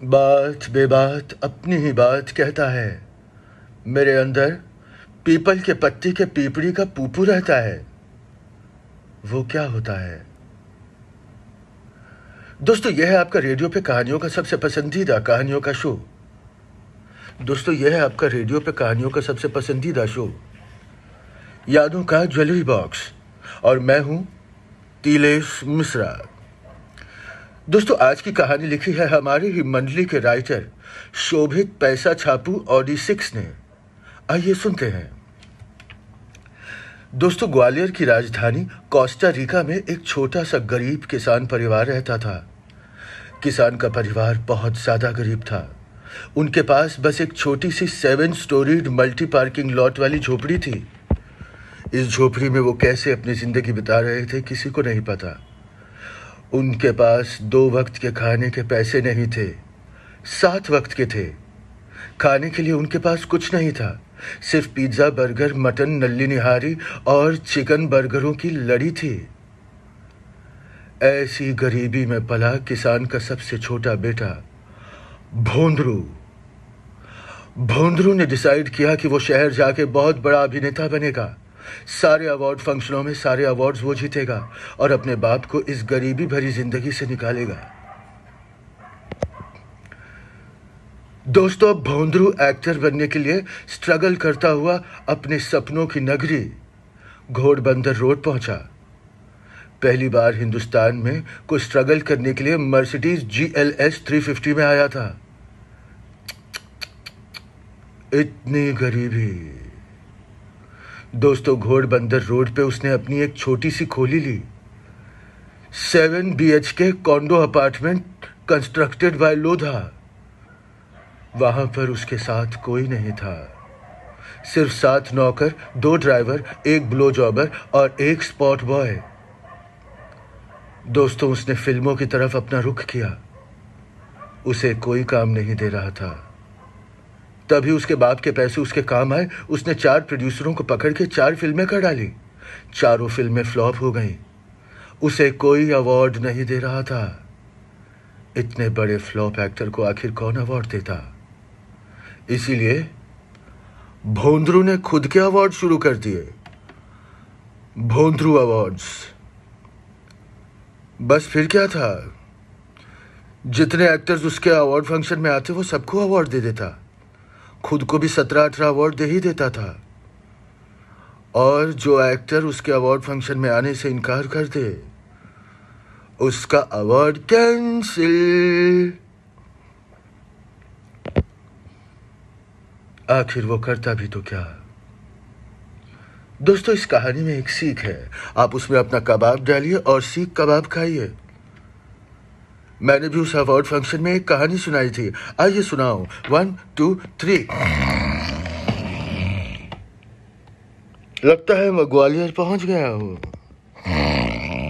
बात बेबात अपनी ही बात कहता है। मेरे अंदर पीपल के पत्ती के पीपड़ी का पूपू रहता है। वो क्या होता है? दोस्तों, यह है आपका रेडियो पे कहानियों का सबसे पसंदीदा कहानियों का शो। दोस्तों, यह है आपका रेडियो पे कहानियों का सबसे पसंदीदा शो, यादों का ज्वेलरी बॉक्स। और मैं हूं तिलेश मिश्रा। दोस्तों, आज की कहानी लिखी है हमारी ही मंडली के राइटर शोभित पैसा छापू ऑडी 6 ने। आइए सुनते हैं। दोस्तों, ग्वालियर की राजधानी कोस्टा रिका में एक छोटा सा गरीब किसान परिवार रहता था। किसान का परिवार बहुत ज्यादा गरीब था। उनके पास बस एक छोटी सी 7 स्टोरीड मल्टी पार्किंग लॉट वाली झोपड़ी थी। इस झोपड़ी में वो कैसे अपनी जिंदगी बिता रहे थे किसी को नहीं पता। उनके पास 2 वक्त के खाने के पैसे नहीं थे, 7 वक्त के थे। खाने के लिए उनके पास कुछ नहीं था, सिर्फ पिज्जा, बर्गर, मटन, नल्ली निहारी और चिकन बर्गरों की लड़ी थी। ऐसी गरीबी में पला किसान का सबसे छोटा बेटा भोंदरू ने डिसाइड किया कि वो शहर जाके बहुत बड़ा अभिनेता बनेगा। सारे अवार्ड फंक्शनों में सारे अवार्ड्स वो जीतेगा और अपने बाप को इस गरीबी भरी जिंदगी से निकालेगा। दोस्तों, भोंदरू एक्टर बनने के लिए स्ट्रगल करता हुआ अपने सपनों की नगरी घोड़बंदर रोड पहुंचा। पहली बार हिंदुस्तान में कोई स्ट्रगल करने के लिए मर्सिडीज GLS 350 में आया था। इतनी गरीबी। दोस्तों, घोड़बंदर रोड पे उसने अपनी एक छोटी सी खोली ली। 7 BHK condor apartment constructed by Lodha. वहां पर उसके साथ कोई नहीं था, सिर्फ 7 नौकर, 2 ड्राइवर, 1 ब्लो जॉबर और 1 स्पॉट बॉय। दोस्तों, उसने फिल्मों की तरफ अपना रुख किया। उसे कोई काम नहीं दे रहा था। तभी उसके बाप के पैसे उसके काम आए। उसने 4 प्रोड्यूसरों को पकड़ के 4 फिल्में कर डाली। चारों फिल्में फ्लॉप हो गईं। उसे कोई अवार्ड नहीं दे रहा था। इतने बड़े फ्लॉप एक्टर को आखिर कौन अवार्ड देता? इसीलिए भोंदरू ने खुद के अवार्ड शुरू कर दिए, भोंदरू अवार्ड्स। बस फिर क्या था, जितने एक्टर्स उसके अवार्ड फंक्शन में आते वो सबको अवार्ड दे देता। खुद को भी 17-18 अवार्ड दे ही देता था। और जो एक्टर उसके अवार्ड फंक्शन में आने से इनकार कर दे, उसका अवार्ड कैंसिल। आखिर वो करता भी तो क्या? दोस्तों, इस कहानी में एक सीख है। आप उसमें अपना कबाब डालिए और सीख कबाब खाइए। मैंने भी उस अवार्ड फंक्शन में एक कहानी सुनाई थी। आइए सुनाओ। 1 2 3। लगता है मैं ग्वालियर पहुंच गया हूं।